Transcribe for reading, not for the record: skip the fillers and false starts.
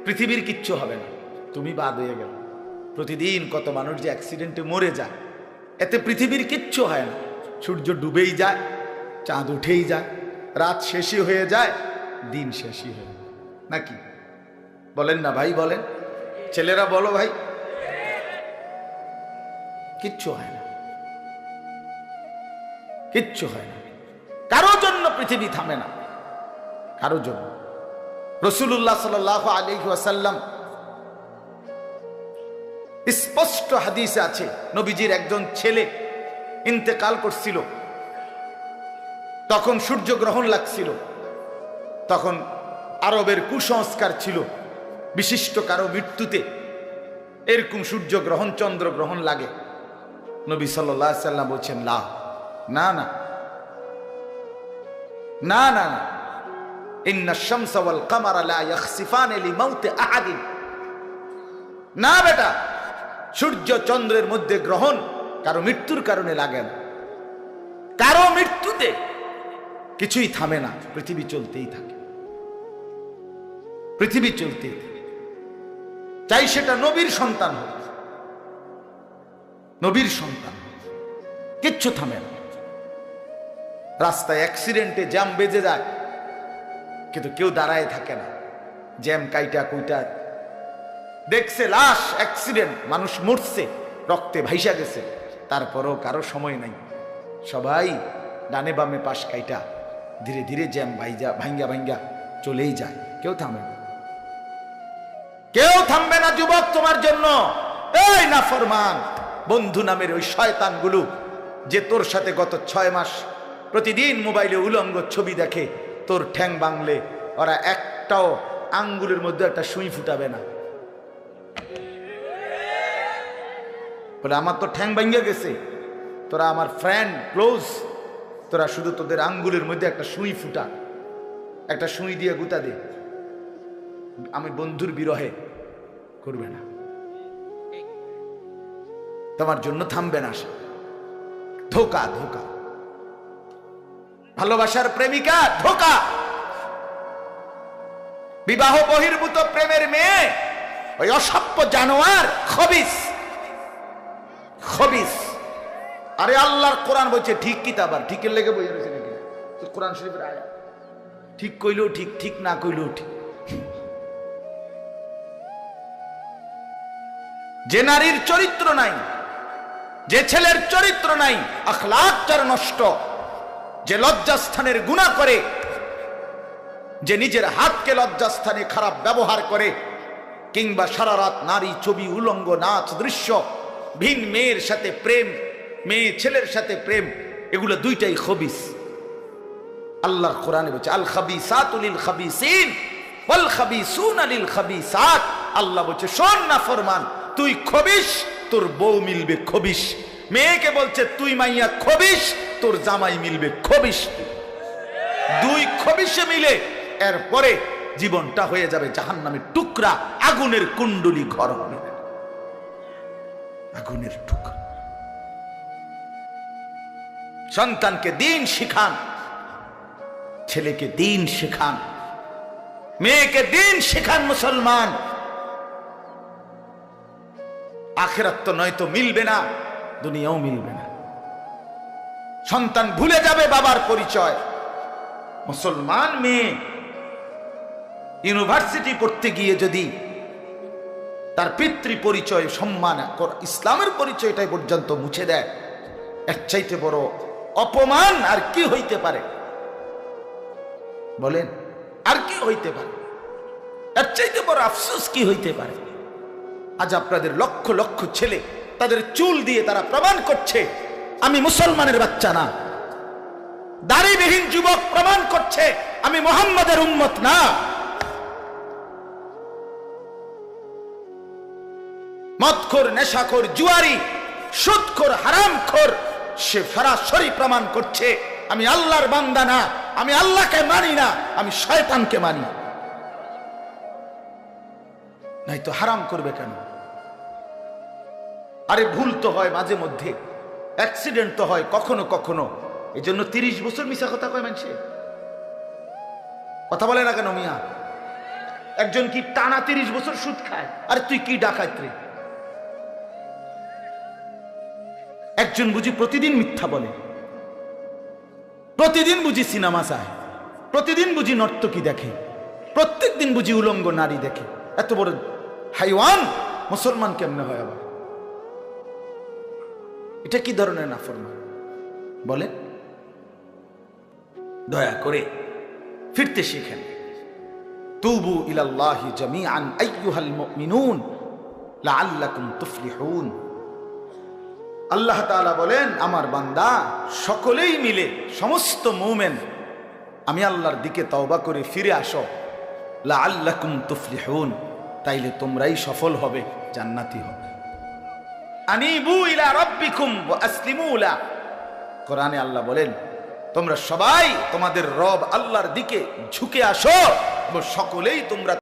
পৃথিবীর কিচ্ছু হবে না, তুমি বাদ হয়ে গেল। প্রতিদিন কত মানুষ যে অ্যাক্সিডেন্টে মরে যায়, এতে পৃথিবীর কিচ্ছু হয় না। সূর্য ডুবেই যায়, চাঁদ উঠেই যায়, রাত শেষই হয়ে যায়, দিন শেষই হয়ে যায়, নাকি বলেন না ভাই? বলেন ছেলেরা, বলো ভাই। কিচ্ছু হয় না, কিচ্ছু হয় না। কারোর জন্য পৃথিবী থামে না, কারোর জন্য। রাসূলুল্লাহ সাল্লাল্লাহু আলাইহি ওয়াসাল্লাম স্পষ্ট হাদিসে আছে, নবীজির একজন ছেলে ইন্তেকাল করছিল, তখন সূর্যগ্রহণ লাগছিল। তখন আরবের কুসংস্কার ছিল, বিশিষ্ট কারো মৃত্যুতে এরকম সূর্যগ্রহণ চন্দ্রগ্রহণ লাগে। নবী সাল্লাল্লাহু আলাইহি ওয়াসাল্লাম বলছেন, না না না না না না, ইন্না শামসা ওয়াল কামারা লা ইয়াখসিফান লিমাউতি আহাদিন। না বেটা, সূর্য চন্দ্রের মধ্যে গ্রহণ কারো মৃত্যুর কারণে লাগে না। কারো মৃত্যুতে কিছুই থামে না, পৃথিবী চলতেই থাকে, পৃথিবী চলতেই থাকে। চাই সেটা নবীর সন্তান হোক, নবীর সন্তান, কিচ্ছু থামে না। রাস্তায় অ্যাক্সিডেন্টে জ্যাম বেজে যায়, কিন্তু কেউ দাঁড়ায় থাকে না। জ্যাম কাইটা কুইটা দেখছে, লাশ, অ্যাক্সিডেন্ট, মানুষ মরছে, রক্তে ভাইসা গেছে, তারপরও কারো সময় নাই। সবাই ডানে বামে পাশ কাইটা ধীরে ধীরে জ্যাম ভাঙ্গা ভাঙ্গা চলেই যায়, কেউ থামে না, কেউ থামবে না। যুবক, তোমার জন্য এই নাফরমান বন্ধু নামের ওই শয়তানগুলো যে তোর সাথে গত 6 মাস প্রতিদিন মোবাইলে উলঙ্গ ছবি দেখে, তোর ঠ্যাং বাংলে ওরা একটাও আঙ্গুলের মধ্যে একটা সুই ফুটাবে না। বলে আমার তো ঠ্যাং ভাঙ্গা গেছে, তোরা আমার ফ্রেন্ড ক্লোজ, তোরা শুধু তোদের আঙ্গুলের মধ্যে একটা সুই ফুটা, একটা সুই দিয়ে গুতা দে, আমি বন্ধুর বিরহে করবে না, তোমার জন্য থামবে না সে। ধোকা, ধোকা, ভালোবাসার প্রেমিকা ধোকা, বিবাহ বহির্ভূত প্রেমের মেয়ে ওই অসভ্য জানোয়ার, খবিস, খবিস। আরে আল্লাহর কোরআন বলছে ঠিক কিতাব, আর ঠিকের লেগে বই রয়েছে নাকি? কোরআন শরীফের আয়াত, ঠিক কইলেও ঠিক, ঠিক না কইলেও ঠিক। যে নারীর চরিত্র নাই, যে ছেলের চরিত্র নাই, আখলাক যার নষ্ট, যে লজ্জাস্থানের গুনাহ করে, যে নিজের হাতকে লজ্জাস্থানে খারাপ ব্যবহার করে, কিংবা সারা রাত নারী ছবি, উলঙ্গ নাচ দৃশ্য, ভিন মেয়ের সাথে প্রেম, মেয়ে ছেলের সাথে প্রেম, এগুলো দুইটাই খবিস। আল্লাহর কোরআনে বলছে আল খাবিসাতু লিল খাবিসিন ওয়াল খাবিসুনা লিল খাবিসাত। আল্লাহ বলছে শোন না ফরমান, তুই খবিস, তোর বউ মিলবে খবিস। মেয়েকে বলছে তুই মাইয়া খবিস, তোর জামাই মিলবে খবিস। দুই খবিসে মিলে এরপরে জীবনটা হয়ে যাবে জাহান্নামের টুকরা, আগুনের কুণ্ডলী ঘর হবে, আগুনের টুকরা। সন্তানকে দিন শিখান, ছেলেকে দিন শিখান, মেয়েকে দিন শিখান। মুসলমান, আখিরাত তো নয়তো মিলবে না, দুনিয়াও মিলবে না। সন্তান ভুলে যাবে বাবার পরিচয়। মুসলমান মেয়ে ইউনিভার্সিটি পড়তে গিয়ে যদি তার পিতৃ পরিচয়, সম্মান, ইসলামের পরিচয়টাই পর্যন্ত মুছে দেয়, এর চাইতে বড় অপমান আর কি হইতে পারে? বলেন, আর কি হইতে পারে? এর চাইতে বড় আফসোস কি হইতে পারে? আজ আপনাদের লক্ষ লক্ষ ছেলে তাদের চুল দিয়ে তারা প্রমাণ করছে আমি মুসলমানের বাচ্চা না। দাড়িবিহীন যুবক প্রমাণ করছে আমি মুহাম্মাদের উম্মত না। মদখোর, নেশাখোর, জুয়ারি, সুদখোর, হারামখোর, সে সরাসরি প্রমাণ করছে আমি আল্লাহর বান্দা না, আমি আল্লাহকে মানি না, আমি শয়তানকে মানি। নাই তো হারাম করবে কেন? আরে ভুল তো হয় মাঝে মধ্যে, অ্যাক্সিডেন্ট তো হয় কখনো কখনো, এই জন্য 30 বছর মিশা কথা কয় মানুষে। কথা বলে না কেন মিয়া? একজন কি টানা 30 বছর সুদ খায়? আরে তুই কি ডাকাত রে? একজন বুঝি প্রতিদিন মিথ্যা বলে, প্রতিদিন বুঝি সিনেমা চায়, প্রতিদিন বুঝি নর্তকী দেখে, প্রত্যেক দিন বুঝি উলঙ্গ নারী দেখে। এত বড় হাইওয়ান মুসলমান কেমনে হয় আবার? এটা কি ধরনের নাফরমান বলে? দয়া করে ফিরতে শিখেন। তুবু ইলাল্লাহি জামিআন আইয়ুহাল মুমিনুন লাআল্লাকুম তুফলিহুন। আল্লাহ তাআলা বলেন, আমার বান্দা সকলেই মিলে, সমস্ত মুমিন আমি আল্লাহর দিকে তওবা করে ফিরে আসো, লাআল্লাকুম তুফলিহুন, তাইলে তোমরাই সফল হবে, জান্নাতি হবে। আনিবু ইলা রাব্বিকুম ওয়া আসলিমু লা। কোরআনে আল্লাহ বলেন, তোমরা সবাই তোমাদের রব আল্লাহর দিকে ঝুঁকে আসো এবং সকলেই তোমরা